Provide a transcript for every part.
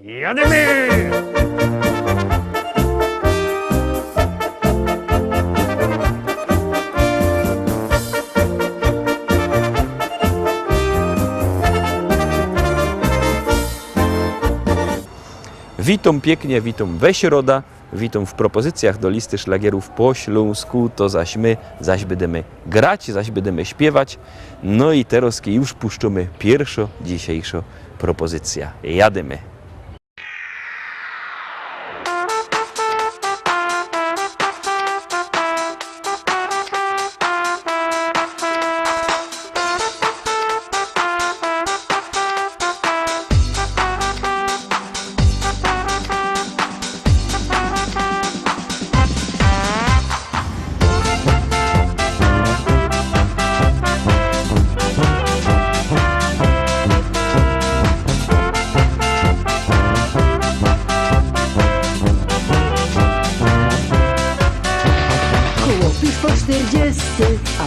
Jadymy! Witam pięknie, witam we środa, witam w propozycjach do listy szlagierów po śląsku, to zaś będziemy grać, zaś będziemy śpiewać. No i teraz już puszczamy pierwsza dzisiejsza propozycja. Jadymy!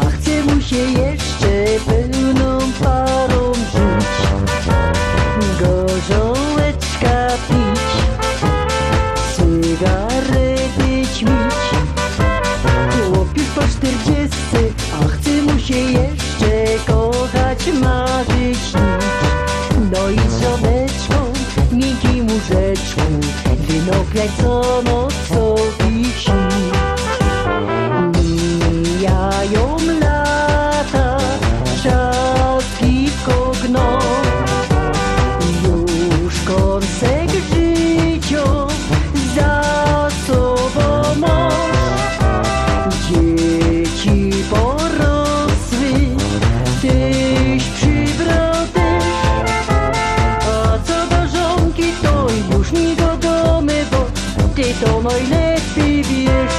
A chce mu się jeszcze pełną parą żyć, gorzołeczka pić, cygarety ćmić. Chłop już po 40, a chce mu się jeszcze kochać, marzyć, śnić. No i z żoneczką, miękkim łóżeczku, wynopiać co noc sobie śni. Mijają lata, czas szybko gną, już kąsek życia za sobą masz. Dzieci porosły, tyś przybrał też, a co do żonki to już nie godomy, bo ty to najlepiej wiesz.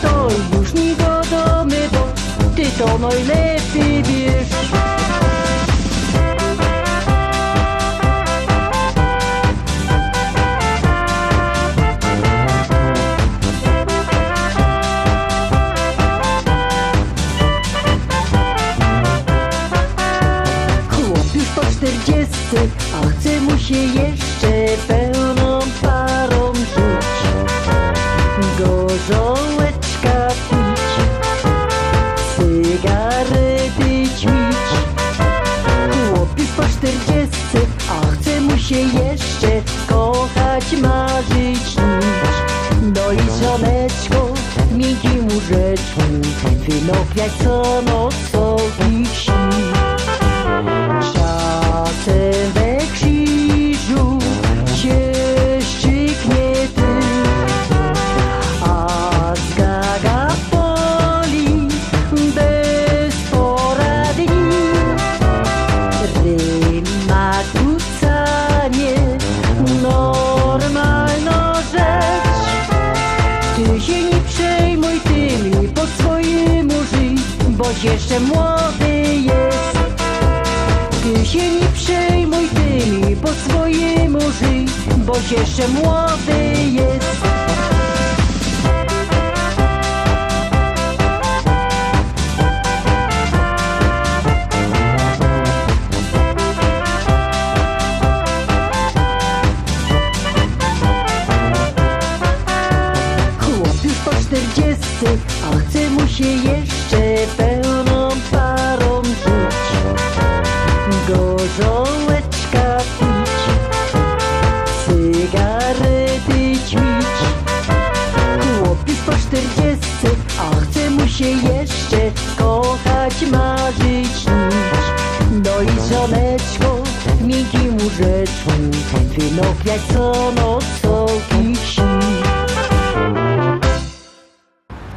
To już nie godomy, bo ty to najlepiej wiesz. Chłop już po 40, a chce mu się jeszcze pełną parą żyć, gorzołeczka pić, cygarety ćmić. Chłop już po 40, a chce mu się jeszcze kochać, marzyć, śnić. No i z żoneczką w miękkim łóżeczku, wynopiać co noc sobie śni. Czasem we krzyżu się szczyknie dym, a zgaga boli bez poradni. Ryma kucanie, normalna rzecz. Ty się nie przejmuj tymi, po swojemu żyj, boś jeszcze młody jest. Ty się nie przejmuj tymi, po swojemu żyj, boś jeszcze młody jest. Chłop już po 40, a chce mu się jeszcze pełną parą żyć, gorzołeczka pić, cygarety ćmić. Chłop już po 40, a chce mu się jeszcze kochać, marzyć, śnić. No i z żoneczką w miękkim łóżeczku, wynopiać co noc sobie śni.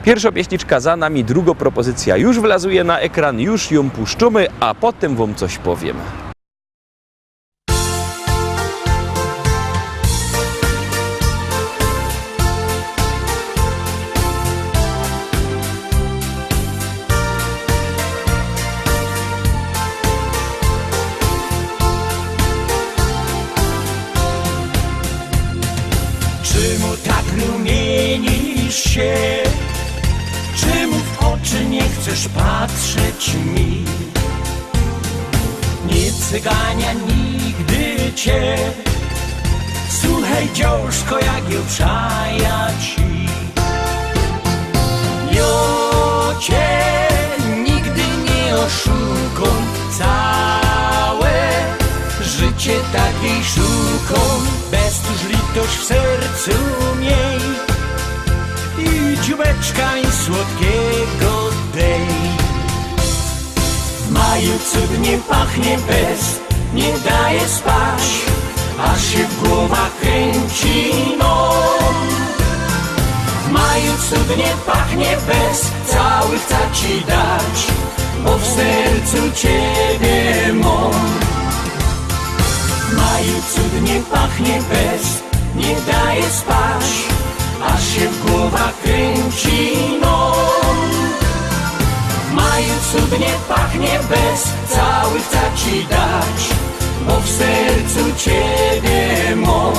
Pierwsza pieśniczka za nami, druga propozycja już wlazuje na ekran, już ją puszczymy, a potem wam coś powiem. Czemu tak rumienisz się? Czemu w oczy nie chcesz patrzeć mi? Nie cygania nigdy życie. Słuchaj dziążko, jak ją przaja ci. Jo cię nigdy nie oszukam, całe życie takiej szuką. Bez tuż litość w sercu miej i dziubeczka i słodkiego dej. W maju cudnie pachnie bez, nie daje spać, aż się w głowach kręci mąk. W maju cudnie pachnie bez, cały chcę ci dać, bo w sercu ciebie mam. W maju cudnie pachnie bez, nie daje spać, aż się w głowach kręci mąk. W maju cudnie pachnie bez, cały chcę ci dać, bo w sercu ciebie mam.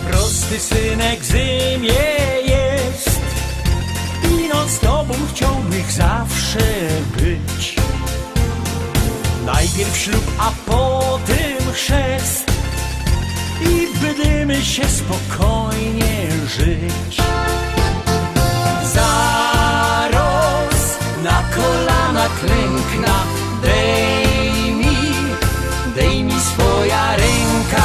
Prosty synek zymie jest i no z tobą chciałbym zawsze być. Najpierw ślub, a potem chrzest i będziemy się spokojnie żyć. Zaraz na kolana klękna, dej mi swoja ręka.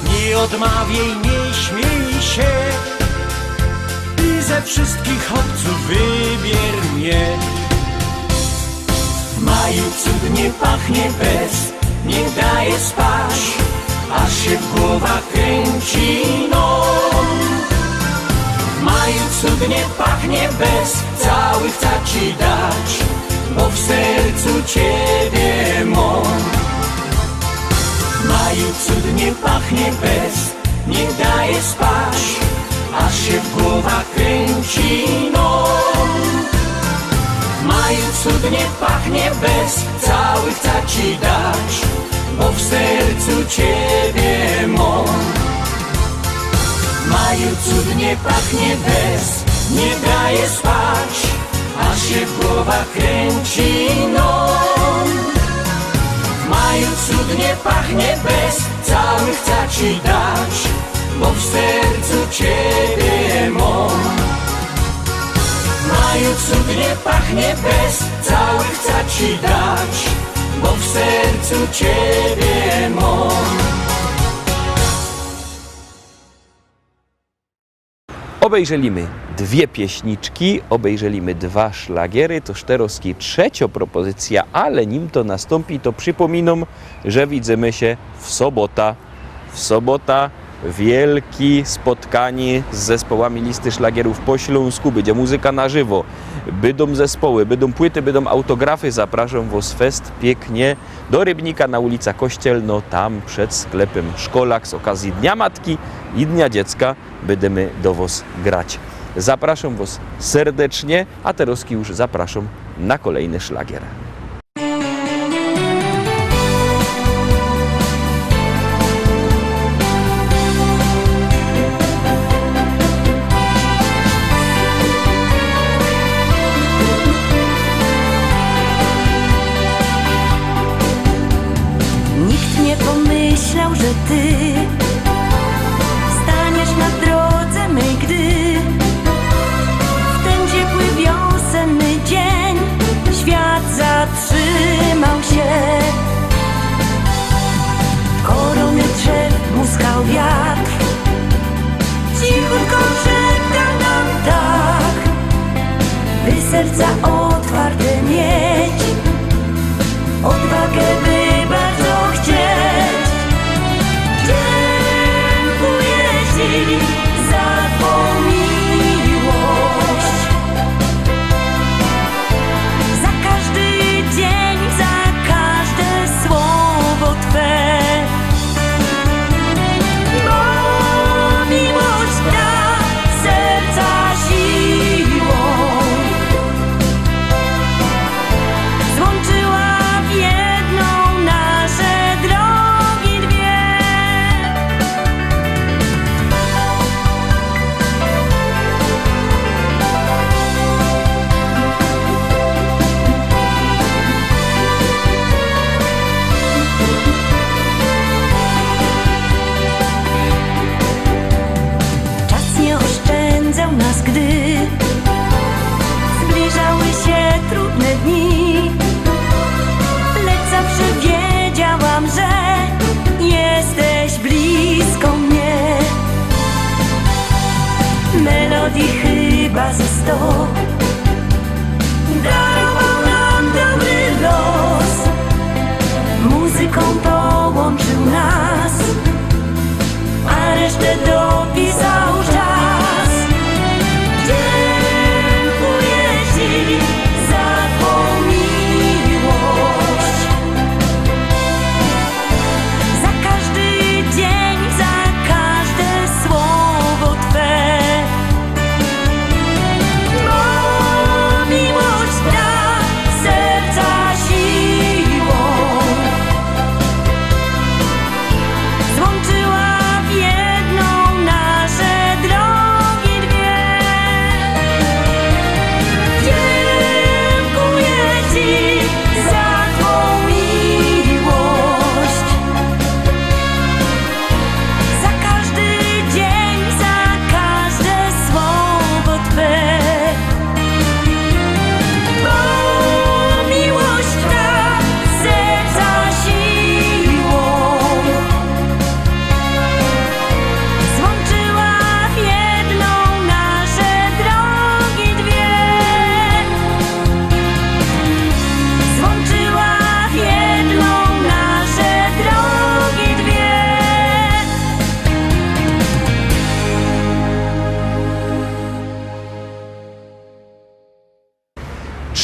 Nie odmawiaj, nie śmiej się i ze wszystkich obców wybier mnie. W maju cudnie pachnie bez, nie daje spać, aż się w głowach kręci noc. W maju cudnie pachnie bez, cały chcę ci dać, bo w sercu ciebie mam. W maju cudnie pachnie bez, nie daje spać, aż się w głowach kręci noc. W maju cudnie pachnie bez, cały chcę ci dać, bo w sercu ciebie mam. W maju cudnie pachnie bez, nie daje spać, aż się w głowach kręci noc. W maju cudnie pachnie bez, cały chcę ci dać, bo w sercu ciebie mam. W maju cudnie pachnie bez, cały chcę ci dać, bo w sercu ciebie mam. Obejrzeliśmy dwie pieśniczki, obejrzeliśmy dwa szlagiery, to Szterowski trzecia propozycja, ale nim to nastąpi, to przypominam, że widzimy się w sobota. W sobota wielkie spotkanie z zespołami listy szlagierów po Śląsku, będzie muzyka na żywo, będą zespoły, będą płyty, będą autografy. Zapraszam was fest pięknie do Rybnika na ulica Kościelno, tam przed sklepem Szkolak z okazji Dnia Matki i Dnia Dziecka będziemy do was grać. Zapraszam was serdecznie, a teraz już zapraszam na kolejny szlagier. Nikt nie pomyślał, że ty staniesz na drodze mej, gdy w ten ciepły wiosenny dzień świat zatrzymał się. Korony drzew muskał wiatr, cichutko szeptał nam tak, by serca otwarte mieć, odwagę by bardzo chcieć. Dziękuję ci za twą miłość, za każdy dzień, za każde słowo twe, bo miłość da serca siłą.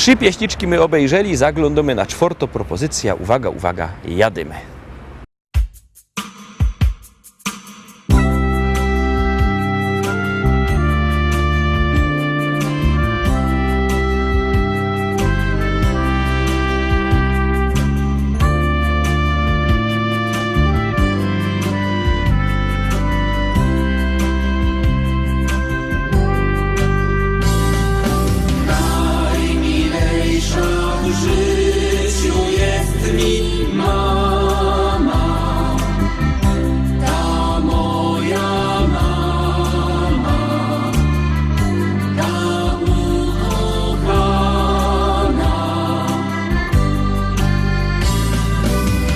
3 pieśniczki my obejrzeli, zaglądamy na 4. propozycja. Uwaga, uwaga, jadymy. W życiu jest mi mama, ta moja mama, ta ukochana,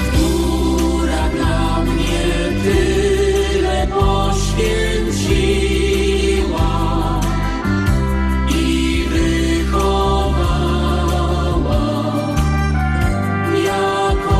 która dla mnie tyle poświęciła i wychowała jako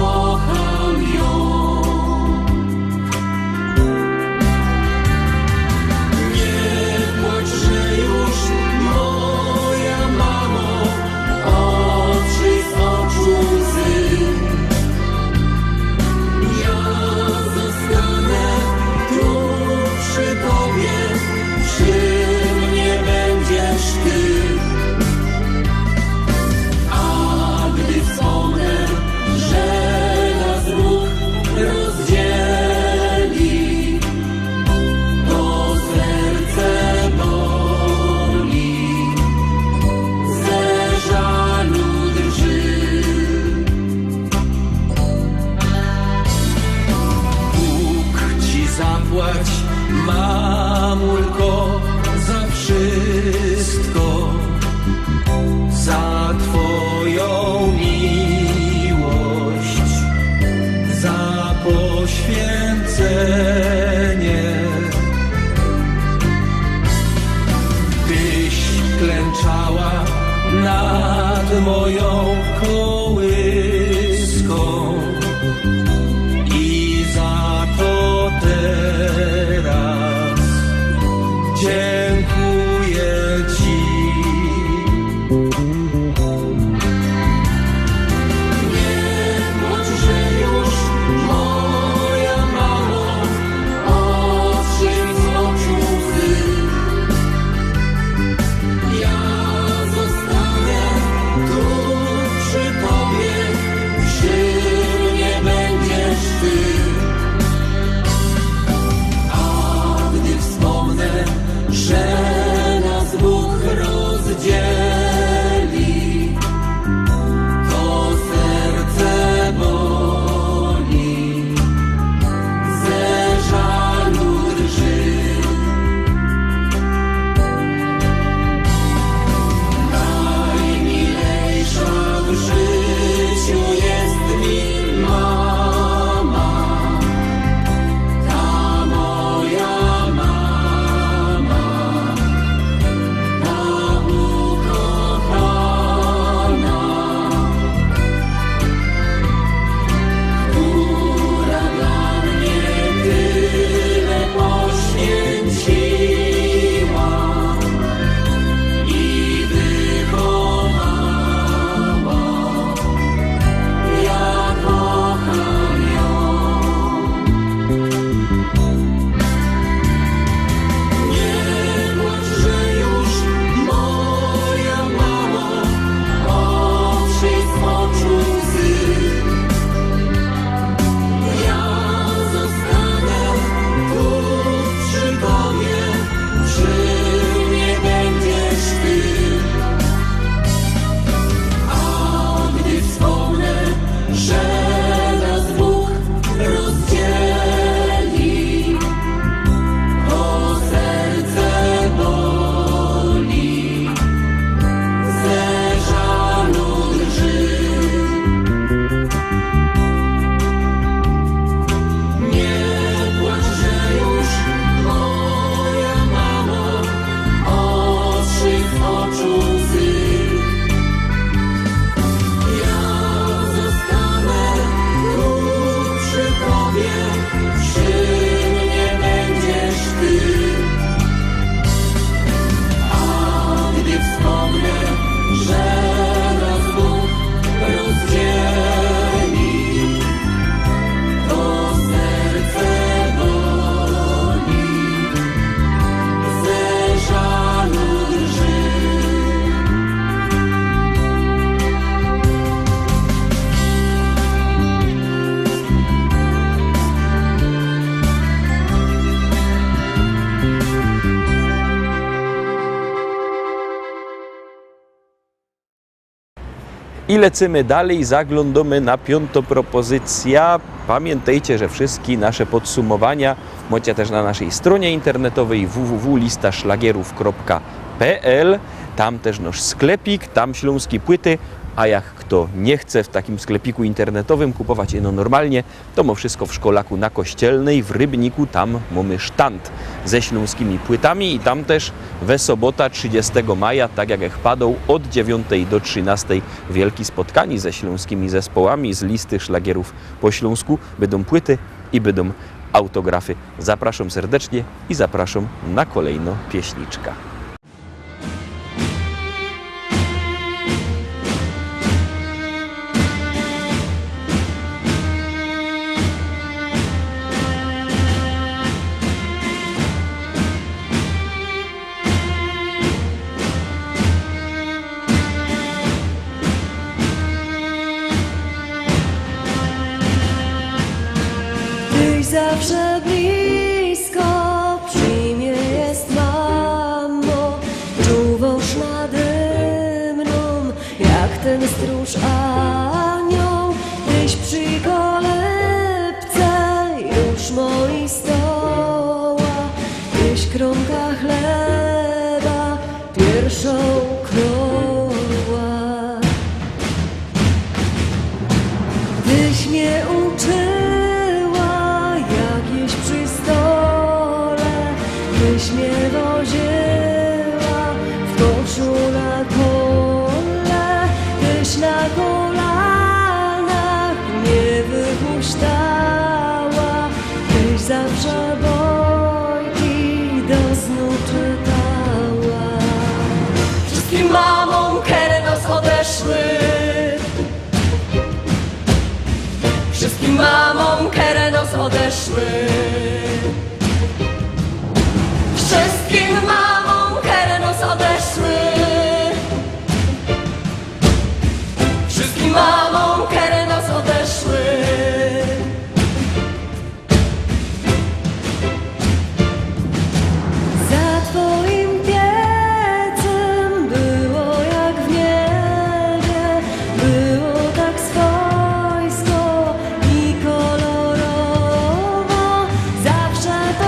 I lecimy dalej, zaglądamy na piątą propozycja. Pamiętajcie, że wszystkie nasze podsumowania macie też na naszej stronie internetowej www.listaszlagierów.pl. Tam też nasz sklepik, tam śląskie płyty, a jak kto nie chce w takim sklepiku internetowym kupować ino normalnie, to ma wszystko w Szkolaku na Kościelnej, w Rybniku, tam mamy sztant ze śląskimi płytami i tam też we sobota 30 maja, tak jak padą, od 9 do 13 wielkie spotkanie ze śląskimi zespołami z listy szlagierów po śląsku. Będą płyty i będą autografy. Zapraszam serdecznie i zapraszam na kolejną pieśniczkę. Zawsze blisko przy mnie jest mamo, czuwasz nade mną jak ten stróż anioł. Tyś przy kolebce już moi stoła, tyś kromka chleba pierwszą kroła. Tyś mnie uczyła tyś mnie woziła w koszu na kole, tyś na kolanach mnie wypuszczała, tyś zawsze bojki do snu czytała. Wszystkim mamom kerenos odeszły, wszystkim mamom kerenos odeszły. Wszystkim mamom kerenos odeszły, wszystkim mamom kerenos odeszły. Za twoim piecem było jak w niebie, było tak swojsko i kolorowo, zawsze to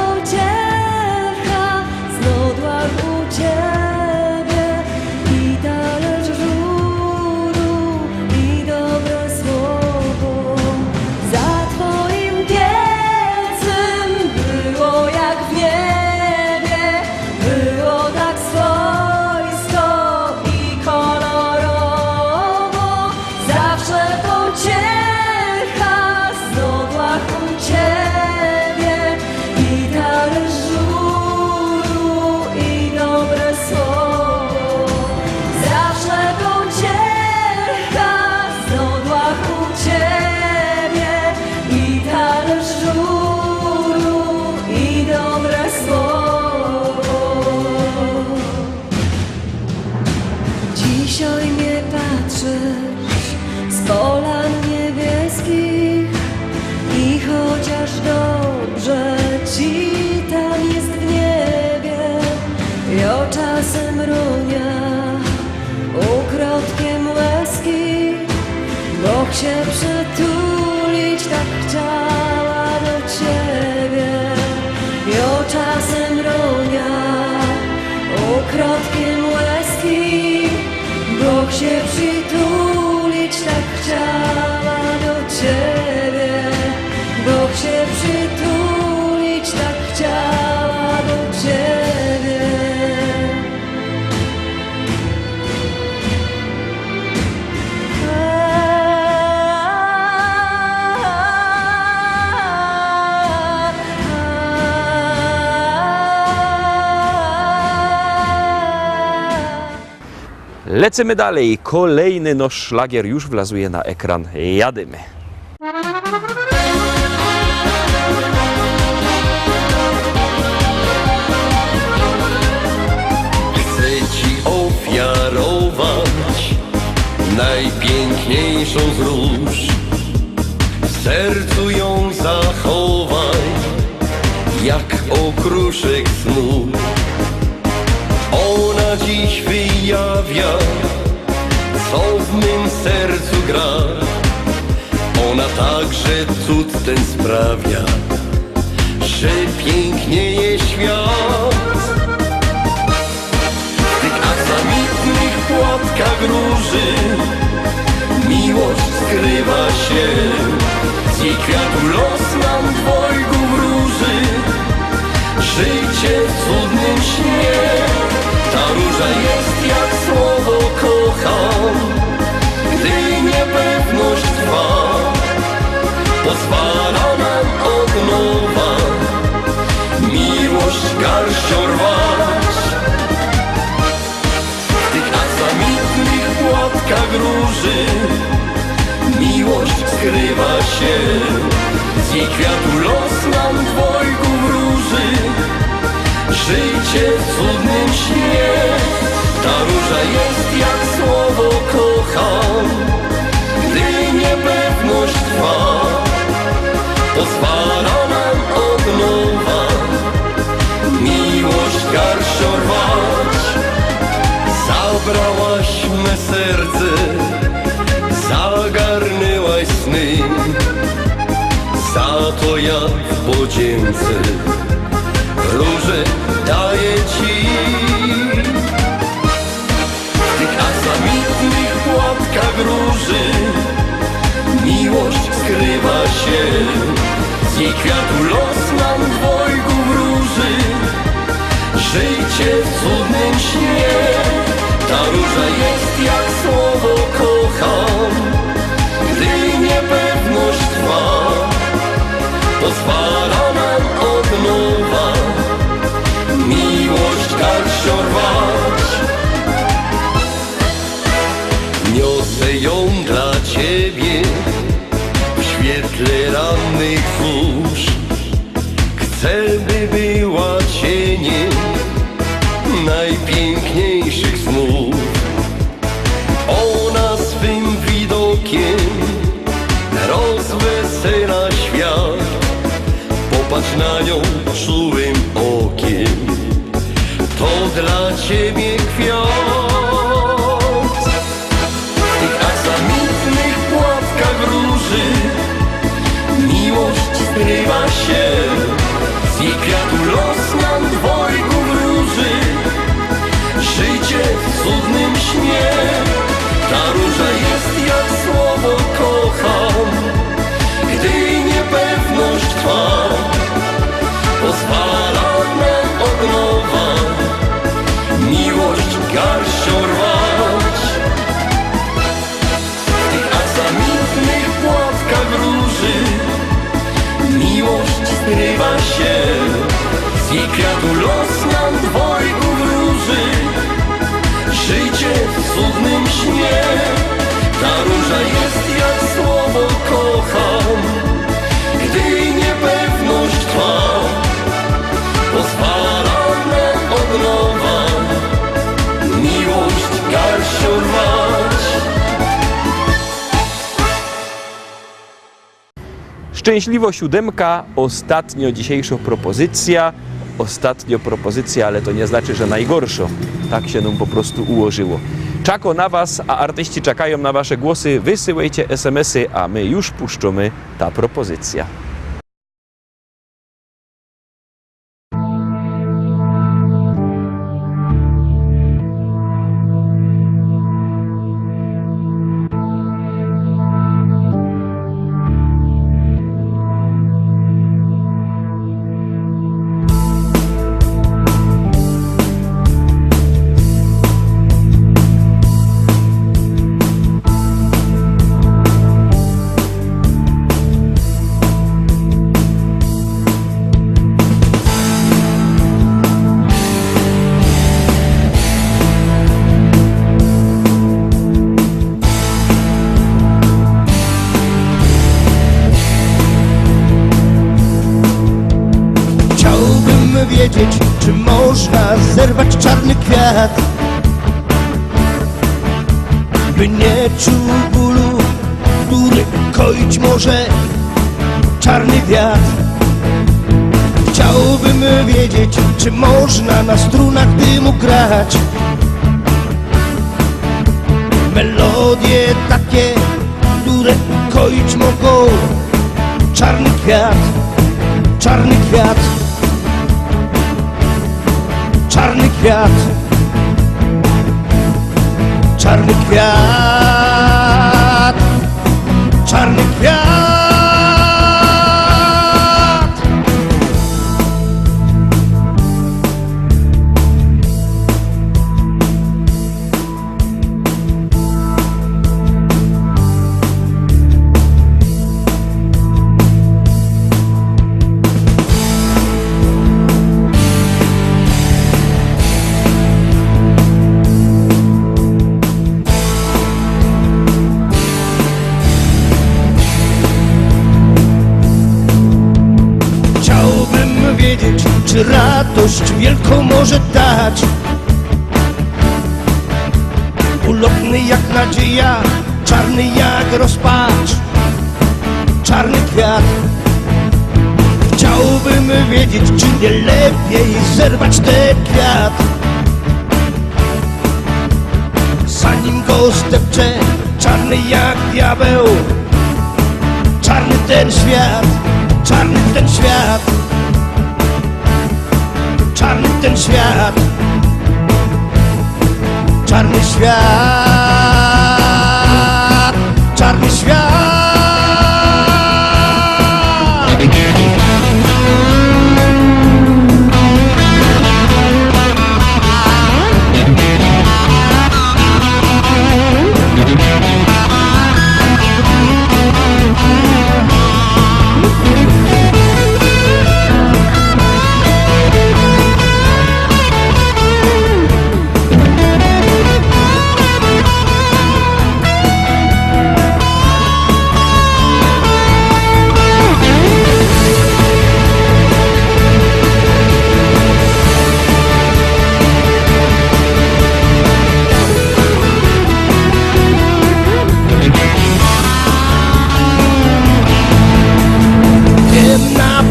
czasem runia ukrotkiem łezki, bo się przytulić tak chciała do ciebie. Jo czasem runia ukrotkiem łezki, bo się przytulić tak chciała do ciebie, bo się przytulić tak chciała do ciebie. Lecimy dalej. Kolejny nasz szlagier już wlazuje na ekran. Jadymy. Chcę ci ofiarować najpiękniejszą z róż. W sercu ją zachowaj, jak okruszek snu. Ona dziś wyjawia, co w mym sercu sercu gra. Ona także cud ten sprawia, że pięknieje świat. W tych aksamitnych płatkach róży miłość skrywa się. Z jej kwiatu los nam dwojgu wróży życie w cudnym śnie. Ta róża jest jak słowo kocham, gdy niepewność trwa, pozwala nam od nowa miłość garścią rwać. W tych aksamitnych płatkach róży miłość skrywa się. Z jej kwiatu los nam dwojgu wróży życie w cudnym śnie. Ta róża jest jak słowo kocham, gdy niepewność trwa, pozwala nam od nowa miłość garścią rwać. Zabrałaś me serce, zagarnęłaś sny, za to ja w podzięce róże daję ci. W tych aksamitnych płatkach róży miłość skrywa się. Z jej kwiatu los nam dwojgu wróży życie w cudnym śnie. Ta róża jest jak słowo kocham, gdy niepewność trwa, pozwala nam od nowa miłość garścią rwać. Niosę ją dla ciebie w świetle rannych zórz. Chcę, by była cieniem najpiękniejszych snów. Ona swym widokiem rozwesela świat. Popatrz na nią czułym okiem, to dla ciebie kwiat. W tych aksamitnych płatkach róży miłość skrywa się. Z jej kwiatu los nam dwojgu wróży życie w cudnym śnie. Ta róża jest jak słowo kocham, gdy niepewność trwa, pozwala nam od nowa miłość garścią rwać. W tych aksamitnych płatkach róży miłość skrywa się. Z jej kwiatu los nam dwojgu wróży życie w cudnym śnie. Ta róża jest jak słowo kocham, gdy niepewność trwa, pozwala nam od nowa miłość garścią rwać. Szczęśliwo siódemka, ostatnio dzisiejsza propozycja. Ostatnio propozycja, ale to nie znaczy, że najgorsza. Tak się nam po prostu ułożyło. Czako na was, a artyści czekają na wasze głosy. Wysyłajcie SMS-y, a my już puszczamy ta propozycja. wiedzieć, czy można zerwać czarny kwiat, by nie czuł bólu, który koić może czarny wiatr. Chciałbym wiedzieć, czy można na strunach dymu grać, melodie takie, które koić mogą. Czarny kwiat, czarny kwiat, czarny kwiat, czarny kwiat, czarny kwiat. Chciałbym wiedzieć, czy radość wielką może dać. Ulotny jak nadzieja, czarny jak rozpacz, czarny kwiat. Chciałbym wiedzieć, czy nie lepiej zerwać ten kwiat, zanim go zdepczę. Czarny jak diabeł, czarny ten świat, czarny ten świat, czarny ten świat, czarny świat, czarny świat.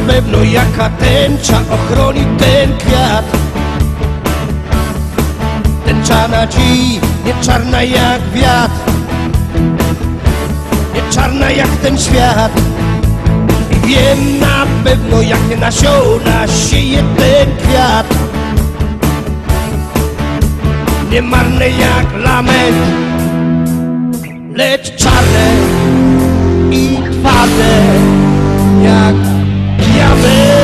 Pewno jaka tęcza ochroni ten kwiat. Tęcza na dziś, nie czarna jak wiatr, nie czarna jak ten świat. I wiem na pewno jakie nasiona sieje ten kwiat. Nie marne jak lament, lecz czarne i twarde jak diament.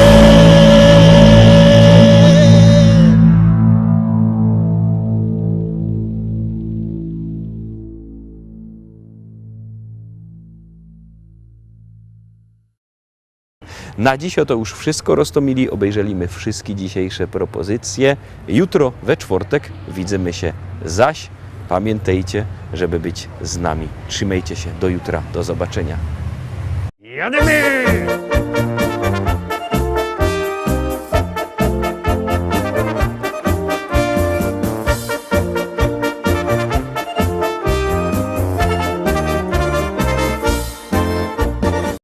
Na dziś to już wszystko, Rostomili. Obejrzeliśmy wszystkie dzisiejsze propozycje. Jutro we czwartek widzimy się zaś. Pamiętajcie, żeby być z nami. Trzymajcie się. Do jutra. Do zobaczenia. Jademy!